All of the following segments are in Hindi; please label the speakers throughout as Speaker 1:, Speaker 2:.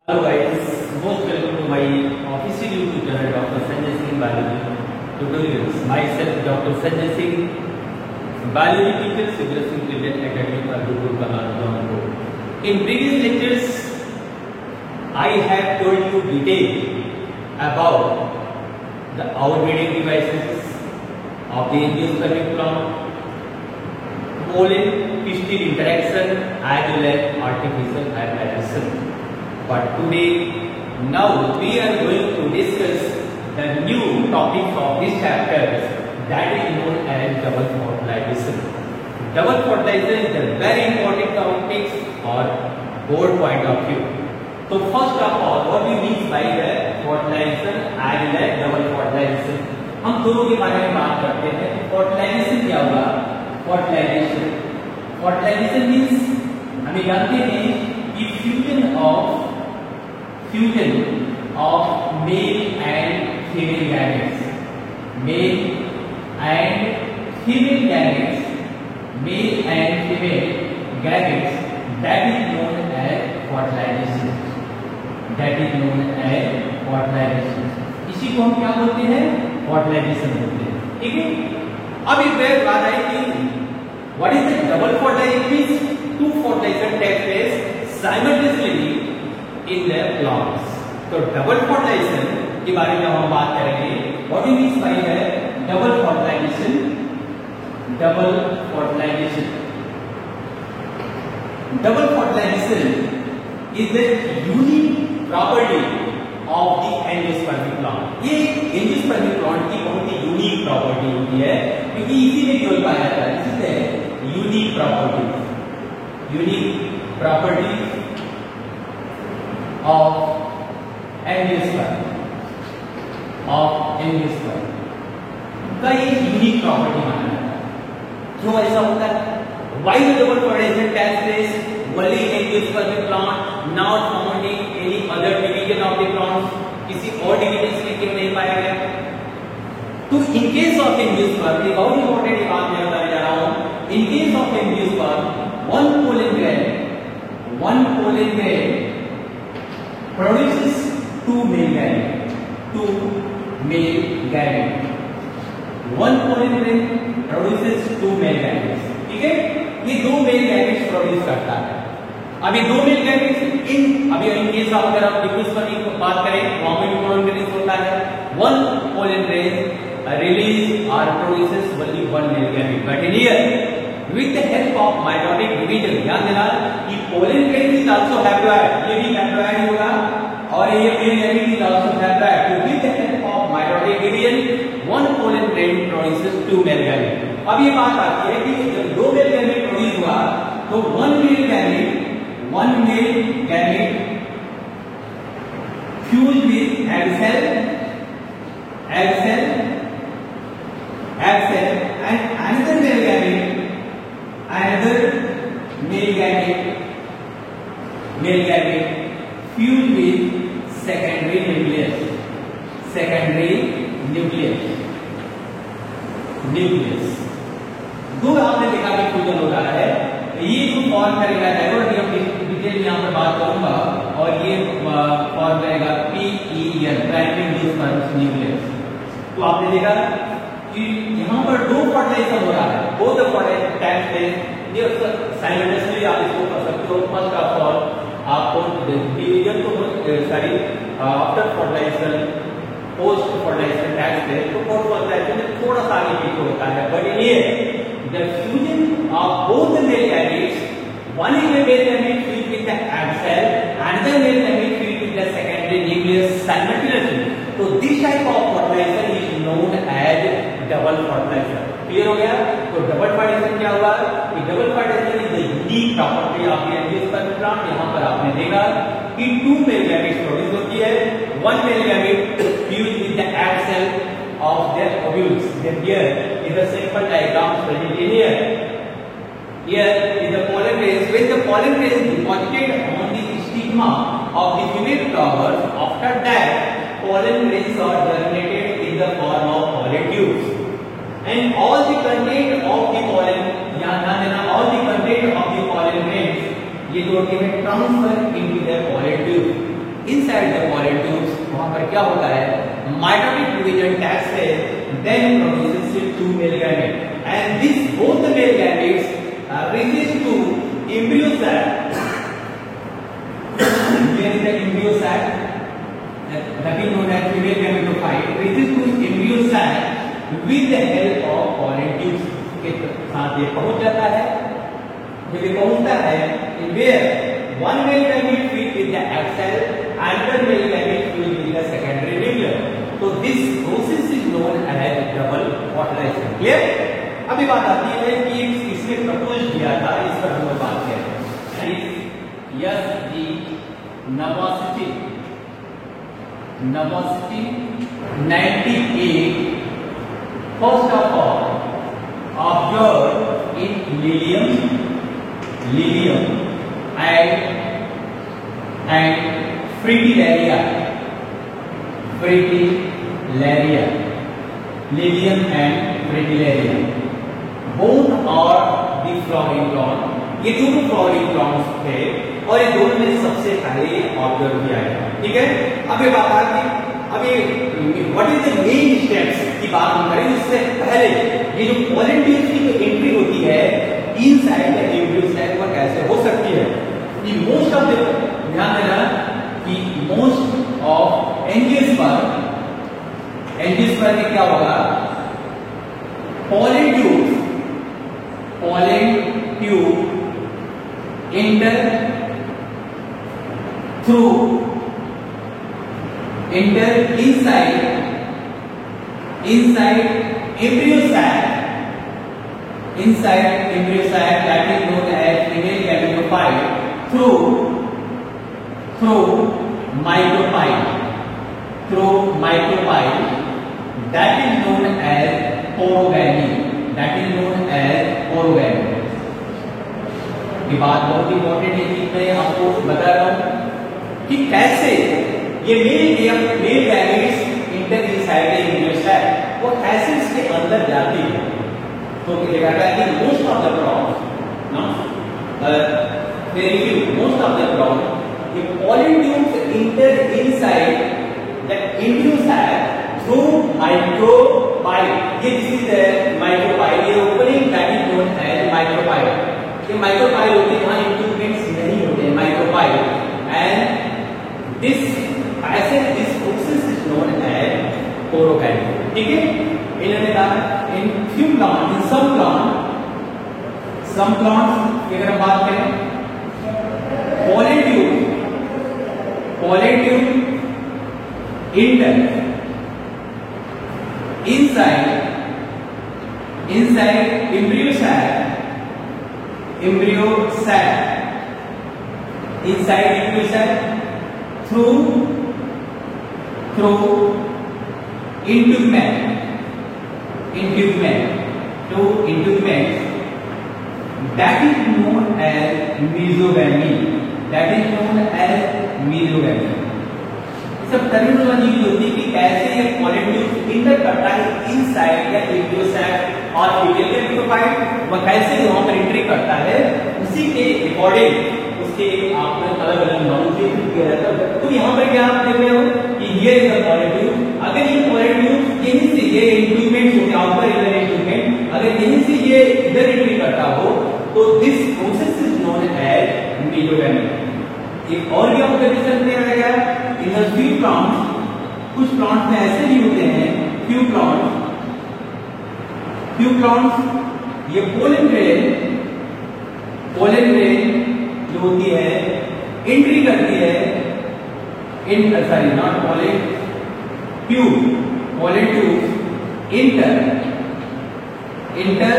Speaker 1: Hello guys, most welcome to my official YouTube channel Dr. Sanjay Singh Biology Tutorials. Myself Dr. Sanjay Singh, Biology teacher, Civil Civilian Academy Pardupur Kalanjongpur. In previous lectures, I have told you detail about the outbreeding devices of the angiospermic plant, pollen-pistil interaction as well as artificial hybridization. But today, now we are going to discuss the new topic of this chapter, that is known as double fertilization. Double fertilization is a very important topic or board point of view. So first of all, what we mean by the fertilization as well as double fertilization? हम दोनों के बारे में बात करते हैं. फर्टिलाइजेशन क्या होगा? फर्टिलाइजेशन मीन्स हमें जानते हैं कि fusion of male and female gametes, that is known as fertilization. इसी को हम क्या बोलते हैं? फर्टिलाइजेशन बोलते हैं. ठीक है. अब एक बात आई कि what is the double fertilization? Two fertilization take place simultaneously in the plants. तो डबल फर्टिलाइजेशन के बारे में हम बात करेंगे. What is means by double fertilization? Double fertilization is the unique property of the angiospermic plant. ये एंजियोस्पर्मिक प्लांट की बहुत ही यूनिक प्रॉपर्टी होती है क्योंकि इसी में केवल पाया जाता है. इसलिए यूनिक प्रॉपर्टी ऑफ एंजियोस्पर्म का ये यूनिक प्रॉपर्टी माना जाता है. क्यों ऐसा होता है? Why the double fertilization takes place only in angiospermic plant, not found in any other division of the plant? किसी और डिवीजन में क्यों नहीं पाया गया? तो in case of angiosperm, ये बहुत इंपॉर्टेंट बात मैं बताने जा रहा हूँ. In case of angiosperm, one pollen grain produces two male gametes. One pollen grain produces two male gametes. ठीक है. ये दो मेल गैमेट्स प्रोड्यूस करता है. अभी दो मेल गैमेट्स अभी इन केस ऑफ अगर आप एंजियोस्पर्म की बात करें वहां पे पोलन रिलीज होता है. वन पोलन ग्रेन रिलीज और produces only one male gamete. But in here with the help of mitotic division, ध्यान देना कि pollen grain is also haploid. ये भी हैप्लॉइड होगा और ये male gamete is also haploid. तो with the help of mitotic division one pollen grain produces two male gamete. अब ये बात आती है कि जब दो मेल गैमेट प्रोड्यूस हुआ तो one male gamete fuse with egg cell and another male gamete fused with secondary nucleus. दो आपने देखा कि फ्यूजन हो रहा है. ये जो फॉर्म करेगा डायवर्ट, हम डिटेल में यहाँ पर बात करूंगा, और ये फॉर्म करेगा PEN, प्राइमरी एंजियोस्पर्म न्यूक्लियस. तो आपने देखा कि यहाँ पर दो फर्टिलाइजेशन हो रहा है. Both the fertilization takes place simultaneously. आप इसको कर सकते हो. फर्स्ट ऑफ ऑल आपको division after fertilization, post fertilization takes place. तो पोस्ट फर्टिलाइजेशन थोड़ा सा आगे पीछे होता है. बट ये the fusion of both the male gametes, one is the male gamete fused with the egg cell, another male gamete fused with the secondary nucleus simultaneously. So this type of fertilization is known as double fertilization. Clear हो गया? तो double fertilization क्या हुआ? कि double fertilization is the unique property of the angiosperm plant. यहाँ पर आपने देखा कि two male gametes produce होती है. One male gamete fused with the egg cell of their ovules. Then here is a simple diagram presented here. Here is the pollen grains. When the pollen grains deposited on the stigma of the female flowers, after that pollen grains are germinated in the form of pollen tubes. And all the content of the pollen, यहाँ ध्यान देना, all the content of the pollen grains ये जो होती है transfer into the pollen tube. division takes place, then produces two male gametes, and this both the male gametes reaches to embryo sac. Here is the embryo sac, that is known as female gametophyte, reaches to embryo sac with the help of pollen tubes. के साथ ये पहुंच जाता है, जब ये पहुंचता है, in where one male gamete fused with the egg cell, another male gamete fused with the secondary nucleus. So this process is known as double fertilization. Clear? अभी बात आती है कि इसने प्रपोज किया था, इस पर हम लोग बात करें। S.G. Navosity 98 first of all observed in lilium and fritillaria, lilium and fritillaria, both are the flowering plant. ये दोनों फ्लॉवरिंग प्लांट्स थे और ये दोनों ने सबसे पहले ऑब्जर्व किया है। ठीक है, अब ये बात आती है, अभी what is the main steps की बात हम करें। इससे पहले ये जो पोलन ट्यूब्स की जो एंट्री होती है इनसाइड द एम्ब्रियो सेल, वो कैसे हो सकती है? कि मोस्ट ऑफ द, ध्यान देना कि मोस्ट ऑफ एंजियोस्पर्म में क्या होगा, pollen tube enter inside embryo sac, that is known as female gametophyte, through micropyle, that is known as orogamy. ये बात बहुत इंपॉर्टेंट है कि मैं आपको बता रहा हूं कि कैसे ये male gametes enter inside the embryo cell, वो कैसे इसके अंदर जाती है। तो क्या कहता है कि मोस्ट ऑफ द प्रॉब्लम ये pollen tubes enter inside the embryo cell through micropyle. ये दिस इज माइक्रोपाइल, ये opening that is known as micropyle. ये माइक्रोपाइल होते हैं, यहाँ इंट्रूमेंट्स नहीं होते हैं, micropyle, and this process is known as porogamy. ठीक है, इन्होंने कहा in few plant, in some plants की अगर हम बात करें, pollen tube enter inside embryo sac, inside embryo sac through integment that is known as mesogamy. सब टर्मिनोलॉजी की होती है कि कैसे ये पोलन ट्यूब इंटर करता है इनसाइड या एम्ब्रियो सैक और फीमेल गैमेटोफाइट, वह कैसे वहां पर एंट्री करता है, उसी के अकॉर्डिंग उसके आपने अलग अलग नाउन किया जाता है। तो यहाँ पर क्या आप देख रहे हो कि ये इज द पोलन ट्यूब। अगर ये पोलन ट्यूब यहीं से ये इंट्रूमेंट होते हैं, आउटर इनर इंट्रूमेंट, अगर यहीं से ये इधर एंट्री करता हो तो this process is known as mesogamy. एक और भी ऑब्जर्वेशन दिया गया है इन द फ्यू प्लांट्स, कुछ प्लांट्स में ऐसे भी होते हैं, फ्यू प्लांट्स ये पोलन ग्रेन जो होती है एंट्री करती है not pollen tube enter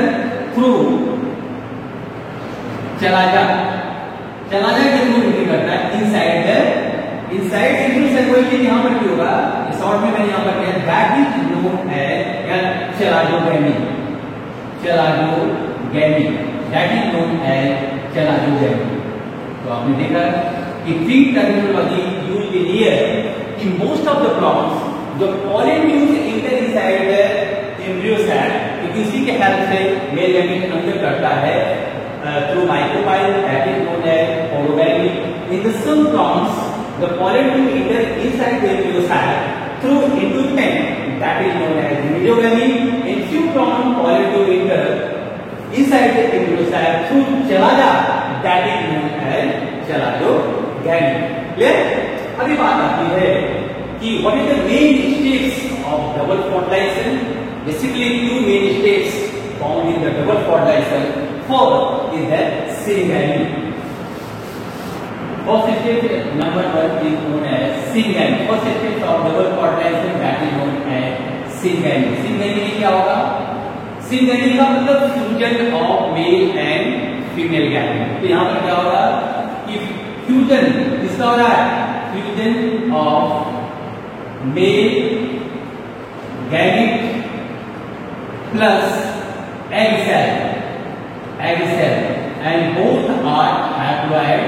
Speaker 1: through chalaza के थ्रू एंट्री करता है इनसाइड एम्ब्रियो सेल। कोई चीज यहां पर भी होगा, शॉर्ट में मैंने यहां पर किया, that is known as chalazogamy, that is known as chalazogamy. तो आपने देखा कि three terminology used in here in most of the plants. जो pollen tube enter inside the embryo cell, क्योंकि इसी के हेल्प से मेल गैमेट अंदर करता है through micropyle, that is known as orogamy. In the some plants, the pollen tube enter inside the embryo sac through into 10, that is known as embriogamy. And few common polyp to enter inside the embryo sac through चला जा, that is known as चलाजोगamy. Clear? अभी बात आती है कि what is the main steps of double fertilization? Basically two main steps found in the double fertilization. First is the syngamy. First step number 1 is known as syngamy. First step of double fertilization, that is known as syngamy. Syngamy में क्या होगा? Syngamy का मतलब fusion of male and female gamete. तो यहाँ पर क्या होगा कि फ्यूजन किसका हो रहा है? Fusion of male gamete plus egg cell, and both are haploid,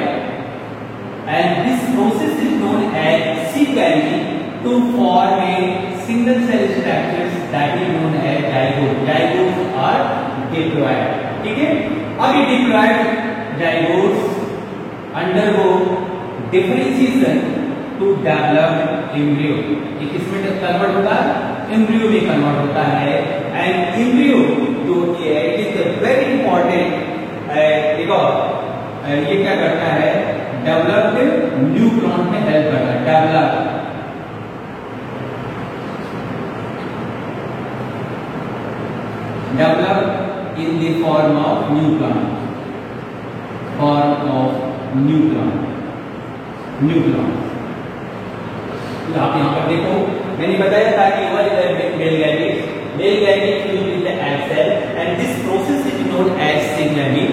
Speaker 1: and this process is known as syngamy to form a single cell structures, that is known as zygote. Zygotes are diploid. ठीक है? अब ये diploid zygotes undergo differentiation to develop embryo. ये किसमें कन्वर्ट होता है? एम्ब्रियो में कन्वर्ट होता है. एंड एम्ब्रियो जो है इट इज वेरी इंपॉर्टेंट. देखो ये क्या करता है? डेवलप्ड न्यूक्लियन में हेल्प करता है. Develop in the form of nucleon. आप यहाँ पर देखो, मैंने बताया था कि mail gamete fused with the egg cell, and this process is known as syngamy.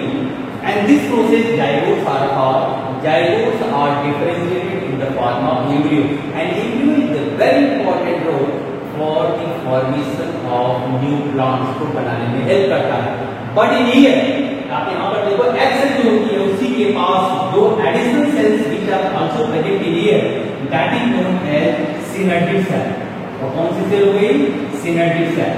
Speaker 1: And this process zygotes are formed. Zygotes are differentiated in the form of embryo, and embryo is a very important role for the formation of new plants को बनाने में हेल्प करता है. बट इन हियर आप यहाँ पर देखो egg cell जो होती है उसी के पास दो additional cells which are also present in here, that is known as synaptic cell. और कौन सी सेल हो गई? Synaptic cell.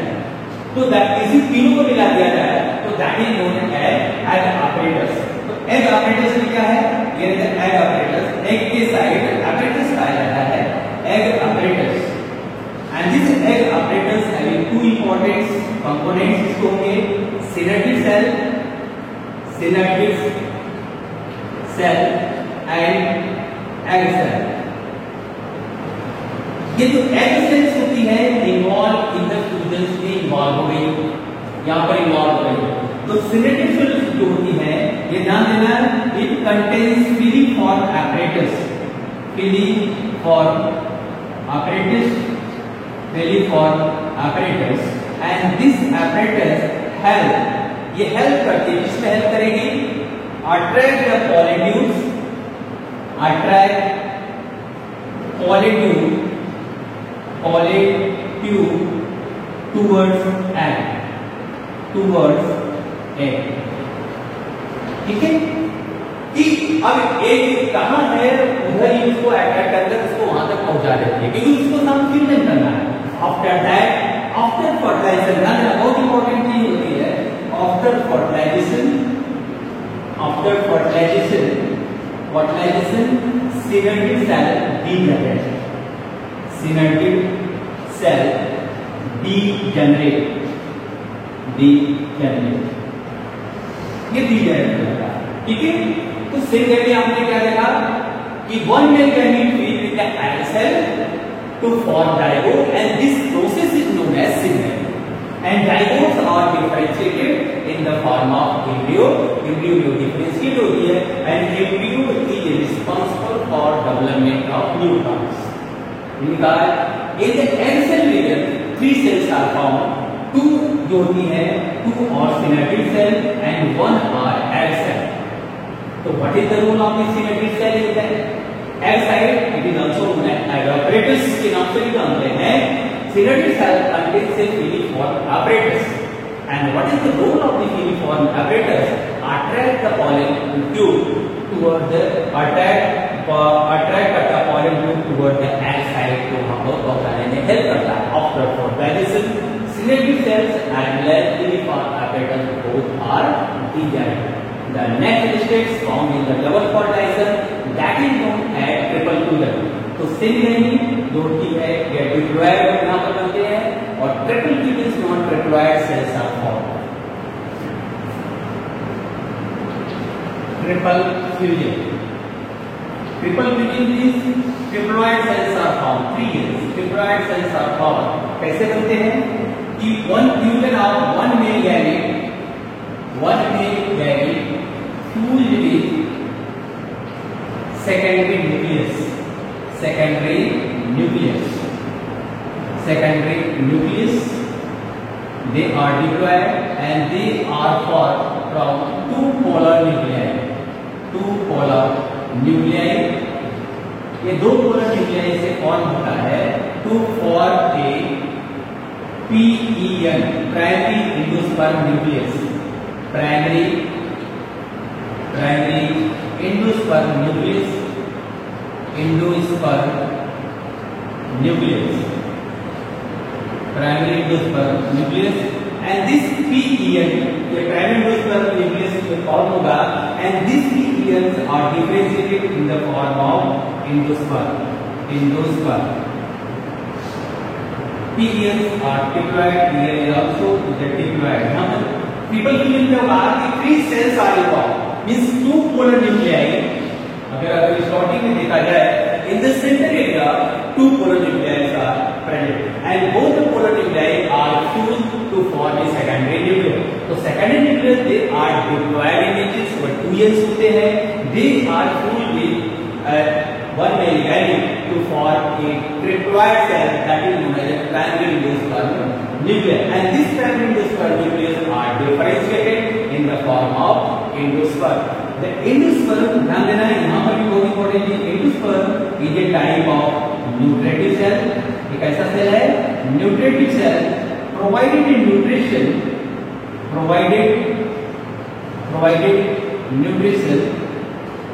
Speaker 1: तो दैट इसी तीनों को मिला दिया जाए तो that is known as egg apparatus. तो एग apparatus में क्या है? ये एग apparatus. एग के साइड apparatus पाया जाता है, egg apparatus. And this egg apparatus having two important components इसको होंगे synaptic cell and egg cell. ये जो एग सेल्स होती है इन्वॉल्व इन द फ्यूजन में इन्वॉल्व हो गई, यहाँ पर इन्वॉल्व हो गई. तो सिनेप्टिक सेल्स जो होती है ये ध्यान देना, it contains filiform apparatus, and this apparatus help, ये हेल्प करती है. किसमें हेल्प करेगी? Attract the polytube towards egg. ठीक है? कि अब एग कहाँ है उधर ही उसको अटैक करकर उसको वहां तक पहुंचा देती है, क्योंकि उसको नाम फ्यूजन करना है. आफ्टर फर्टिलाइजेशन बहुत इंपॉर्टेंट चीज होती है. After fertilization synaptic cell degenerate ये डीजनरेट होता है. ठीक है? तो सिंगली आपने क्या देखा कि one male gamete feed with the egg cell to form zygote, and this process is known as syngamy. And zygotes are differentiated in the form of embryo. Embryo जो differentiate होती है, and embryo is responsible for development of new plants. In the egg cell region, 3 cells are found. 2 जो होती है 2 और synaptic cell and 1 are egg cell. तो what is the role of the syneप्टिक cell in the egg side? It is also known as egg apparatus के नाम से भी जानते हैं. Syneप्टिक cell contains a filiform apparatus. And what is the role of the filiform apparatus? Attract the pollen tube toward the attract the pollen tube toward the egg side को हम लोग पहुंचाने में हेल्प करता है. After fertilization, syneप्टिक cells and filiform apparatus both are degenerated. The next stage found in the double fertilization, that is known as triple fusion. तो सेम रहेंगी, दो टी है या डिप्लॉयड यहाँ पर बनते हैं, और triple fusion non triploid cells are form. Triple fusion means triploid cells are form, 3 years triploid cells are form. कैसे बनते हैं कि one fusion of one male gamete fused with secondary nucleus, they are diploid and they are formed from two polar nuclei। ये दो पोलर न्यूक्लियाई से फॉर्म होता है to for a PEN primary endosperm nucleus, primary endosperm nucleus, primary endosperm nucleus, and this PEN ये primary endosperm nucleus में फॉर्म होगा, and these PENs are differentiated in the form of endosperm। PENs are diploid, here also the diploid। यहाँ पर ट्रिपल फ्यूजन में होगा कि 3 cells are involved, means 2 polar nuclei। अगर स्टार्टिंग में देखा जाए in the center area 2 polar nuclei are present and both the polar nuclei are fused to form a secondary nucleus। तो secondary nucleus they are diploid in nature, but 2 years होते हैं, they are fused with one male gamete to form a triploid cell that is known as a primary endosperm nucleus, and this primary endosperm nucleus are differentiated in the form of endosperm। The endosperm ध्यान देना है यहाँ पर भी बहुत इंपॉर्टेंट है। endosperm is a type of nutritive cell। एक ऐसा सेल है nutritive cell provided nutrition